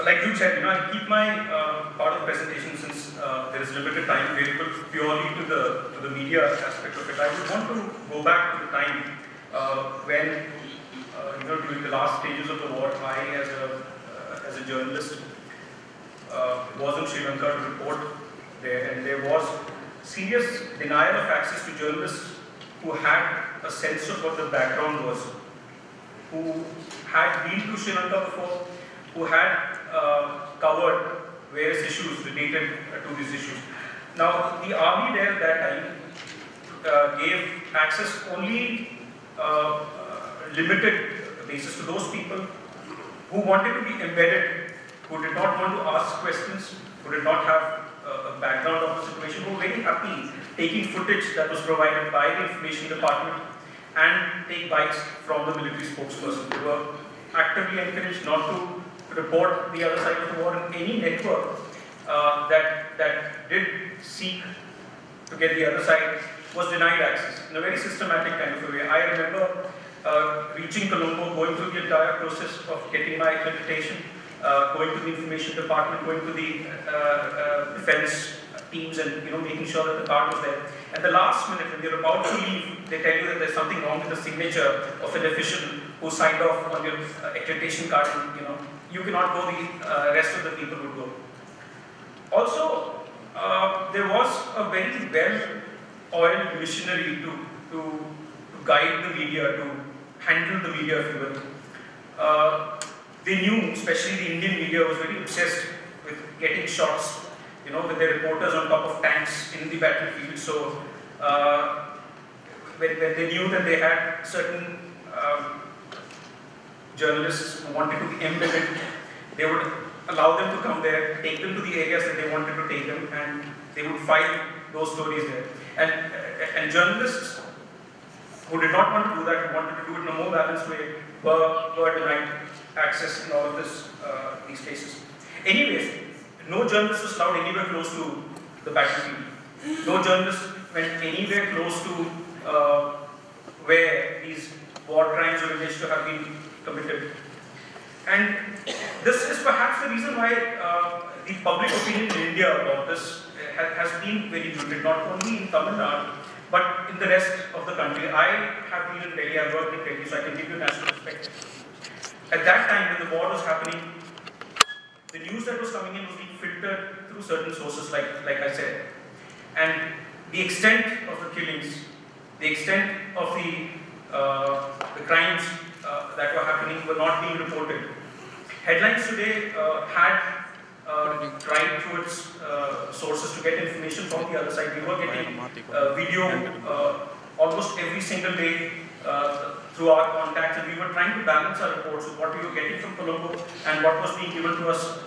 Like you said, I keep my part of the presentation, since there is limited time available, purely to the media aspect of it. I would want to go back to the time when, during the last stages of the war, I, as a journalist, was in Sri Lanka to report there, and there was serious denial of access to journalists who had a sense of what the background was, who had been to Sri Lanka before, who had covered various issues related to these issues. Now, the army there at that time gave access only limited basis to those people who wanted to be embedded, who did not want to ask questions, who did not have a background of the situation, who were very happy taking footage that was provided by the information department and take bites from the military spokesperson. They were actively encouraged not to report the other side of the war, and any network that did seek to get the other side was denied access in a very systematic kind of a way. I remember reaching Colombo, going through the entire process of getting my accreditation, going to the information department, going to the defense teams, and making sure that the card was there. At the last minute, when you're about to leave, they tell you that there's something wrong with the signature of an official who signed off on your accreditation card, and you cannot go, the rest of the people would go. Also, there was a very well-oiled missionary to guide the media, to handle the media, if you will. They knew, especially the Indian media was very obsessed with getting shots, with their reporters on top of tanks in the battlefield. So, when they knew that they had certain journalists who wanted to be embedded, they would allow them to come there, take them to the areas that they wanted to take them, and they would file those stories there. And journalists who did not want to do that, who wanted to do it in a more balanced way, were denied access in all of these cases. Anyways, no journalist was allowed anywhere close to the battlefield. No journalist went anywhere close to where these war crimes were alleged to have been committed. And this is perhaps the reason why the public opinion in India about this has been very muted, not only in Tamil Nadu, but in the rest of the country. I have been in Delhi, I've worked in Delhi, so I can give you a national perspective. At that time, when the war was happening, the news that was coming in was being filtered through certain sources, like I said. And the extent of the killings, the extent of the crimes that were happening were not being reported. Headlines today had tried through its sources to get information from the other side. We were getting video almost every single day through our contacts, and we were trying to balance our reports with what we were getting from Colombo and what was being given to us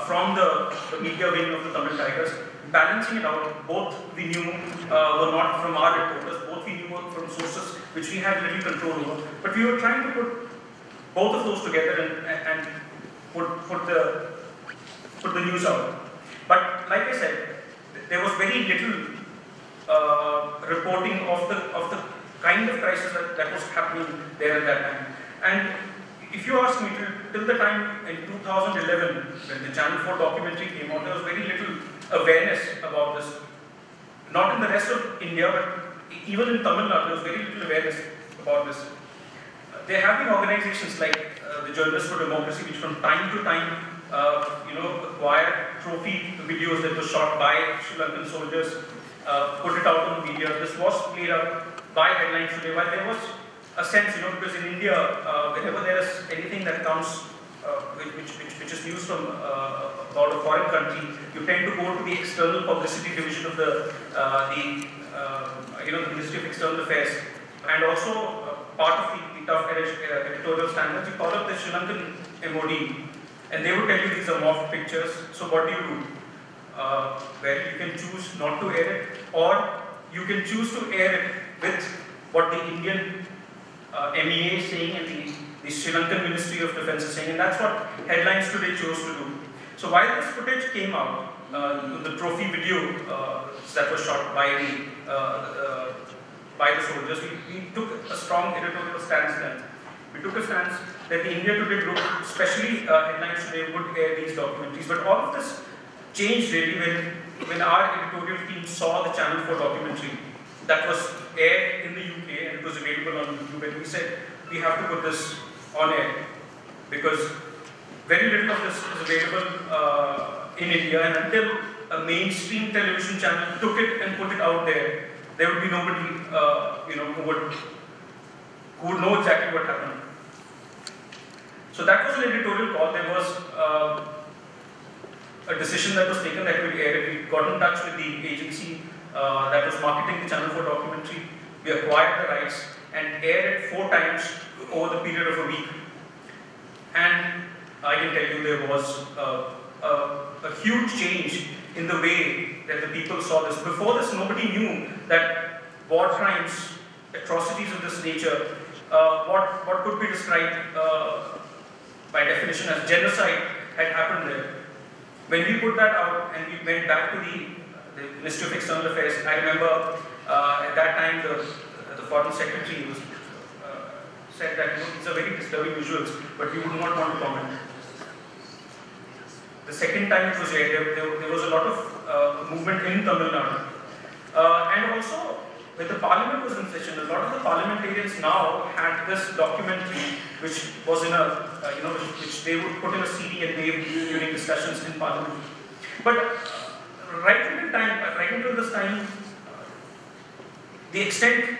from the media wing of the Tamil Tigers. Balancing it out, both we knew were not from our reporters, both we knew were from sources which we had little control over. But we were trying to put both of those together and put the news out. But like I said, there was very little reporting of the kind of crisis that was happening there at that time. And if you ask me, till the time in 2011, when the Channel 4 documentary came out, there was very little awareness about this. Not in the rest of India, but even in Tamil Nadu, there was very little awareness about this. There have been organizations like the Journalists for Democracy, which from time to time, acquired trophy videos that were shot by Sri Lankan soldiers, put it out on the media. This was played up by headlines today, while there was a sense, because in India, whenever there is anything that comes, which is news from about a foreign country, you tend to go to the external publicity division of the Ministry of External Affairs, and also part of the tough editorial standards. You call up the Sri Lankan MOD, and they would tell you these are mock pictures. So what do? Where you can choose not to air it, or you can choose to air it with what the Indian MEA is saying and the Sri Lankan Ministry of Defense is saying, and that's what headlines today chose to do. So while this footage came out, the trophy video that was shot by the soldiers, we took a strong editorial stance then. We took a stance that the India Today group, especially Headlines Today, would air these documentaries. But all of this changed really when our editorial team saw the Channel 4 documentary that was aired in the UK and it was available on YouTube, and we said, we have to put this on air because very little of this is available in India, and until a mainstream television channel took it and put it out there, there would be nobody who would know exactly what happened. So that was an editorial call. There was a decision that was taken that we air it. We got in touch with the agency that was marketing the Channel 4 documentary. We acquired the rights and aired it 4 times over the period of a week. And I can tell you there was a huge change in the way that the people saw this. Before this, nobody knew that war crimes, atrocities of this nature, what could be described by definition as genocide had happened there. When we put that out and we went back to the Ministry of External Affairs, I remember at that time the Foreign Secretary was, said that these are very disturbing visuals, but we would not want to comment. The second time it was aired, there was a lot of movement in Tamil Nadu. And also, when the parliament was in session, a lot of the parliamentarians now had this documentary, which was in a, which they would put in a CD and wave during discussions in parliament. But right until this time, the extent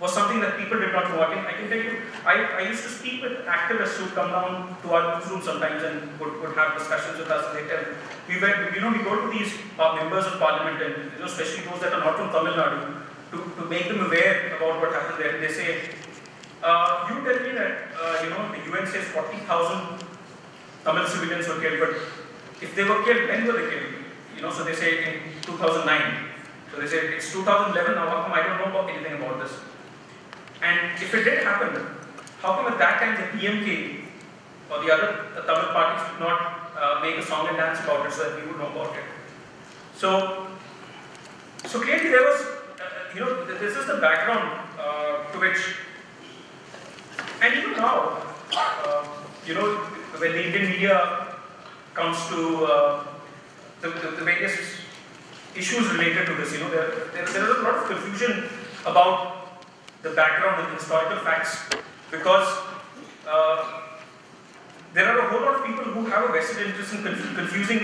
was something that people did not know. I can tell you, I used to speak with activists who come down to our newsroom sometimes and would have discussions with us later. We go to these members of parliament and especially those that are not from Tamil Nadu to make them aware about what happened there. And they say, you tell me that the UN says 40,000 Tamil civilians were killed, but if they were killed, when were they killed? So they say in 2009. So they say it's 2011 now. How come I don't know about anything about this? And if it did happen, how come at that time the PMK or the other Tamil parties did not make a song and dance about it so that we would know about it? So clearly there was, this is the background to which, and even now, when the Indian media comes to the various issues related to this, there is a lot of confusion about the background and the historical facts, because there are a whole lot of people who have a vested interest in confusing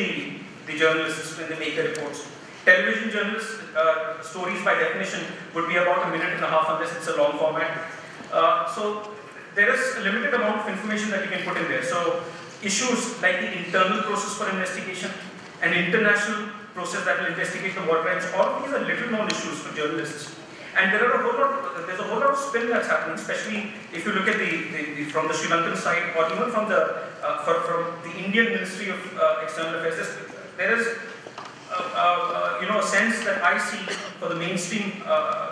the journalists when they make their reports. Television journalists, stories by definition would be about 1.5 minutes unless it's a long format. So there is a limited amount of information that you can put in there. So issues like the internal process for investigation, an international process that will investigate the war crimes, all of these are little known issues for journalists. And there's a whole lot of spin that's happening, especially if you look at from the Sri Lankan side, or even from the Indian Ministry of External Affairs. There is a sense that I see for the mainstream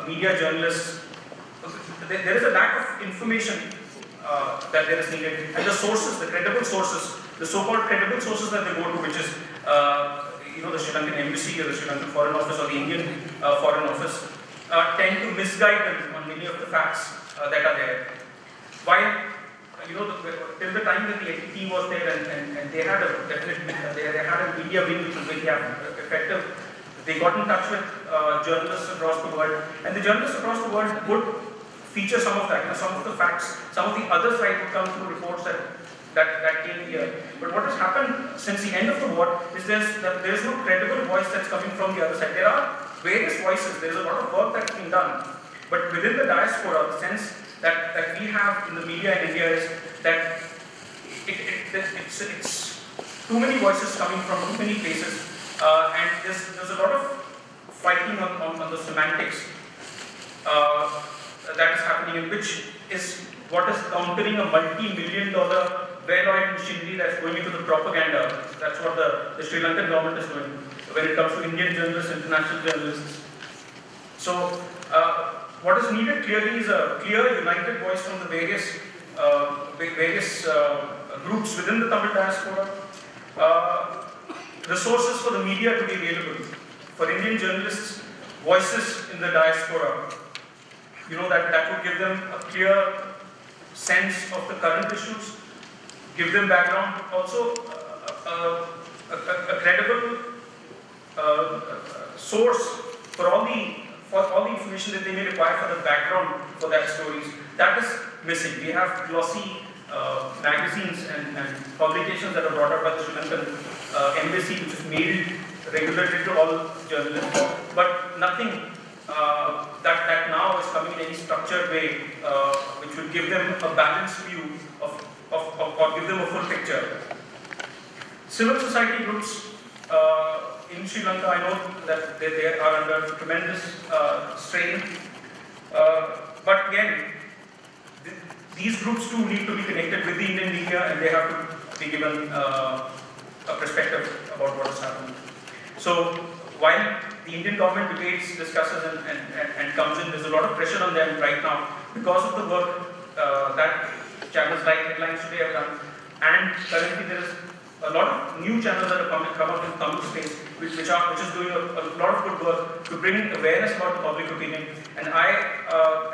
media journalists. There is a lack of information that there is needed, and the sources, the credible sources, the so-called credible sources that they go to, which is the Sri Lankan Embassy or the Sri Lankan Foreign Office or the Indian Foreign Office, tend to misguide them on many of the facts that are there. While till the time that the NTT was there and they had a media wing which was very effective, they got in touch with journalists across the world, and the journalists across the world would feature some of that, some of the facts, some of the other side would come through reports that came here. But what has happened since the end of the war is there is no credible voice that's coming from the other side. There are various voices, there is a lot of work that's being done, but within the diaspora, the sense that we have in the media in India is that it's too many voices coming from too many places, and there's a lot of fighting on the semantics that is happening, in which is what is countering a multi-million-dollar well-oiled machinery that's going into the propaganda. That's what the Sri Lankan government is doing when it comes to Indian journalists, international journalists. So what is needed clearly is a clear, united voice from the various groups within the Tamil diaspora. Resources for the media to be available. For Indian journalists, voices in the diaspora. That would give them a clear sense of the current issues, give them background, also a credible source for all the information that they may require for the background for that stories. That is missing. We have glossy magazines and publications that are brought up by the Sri Lankan embassy, which is mailed regularly to all journalists, but nothing that now is coming in any structured way, which will give them a balanced view or give them a full picture. Civil society groups in Sri Lanka, I know that they are under tremendous strain, but again, these groups too need to be connected with the Indian media, and they have to be given a perspective about what is happening. So while the Indian government debates, discusses and comes in, there's a lot of pressure on them right now because of the work that channels like Headlines Today have done, and currently there is a lot of new channels that have come up in Tamil space, which is doing a lot of good work to bring awareness about the public opinion. And I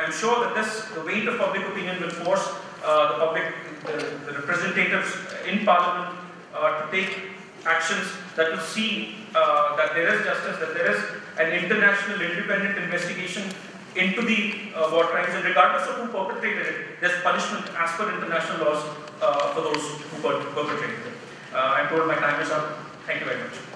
am sure that the weight of public opinion will force the public, the representatives in Parliament to take actions that will see that there is justice, that there is an international independent investigation into the war crimes, and regardless of who perpetrated it, there's punishment as per international laws for those who perpetrated it. I'm told my time is up. Thank you very much.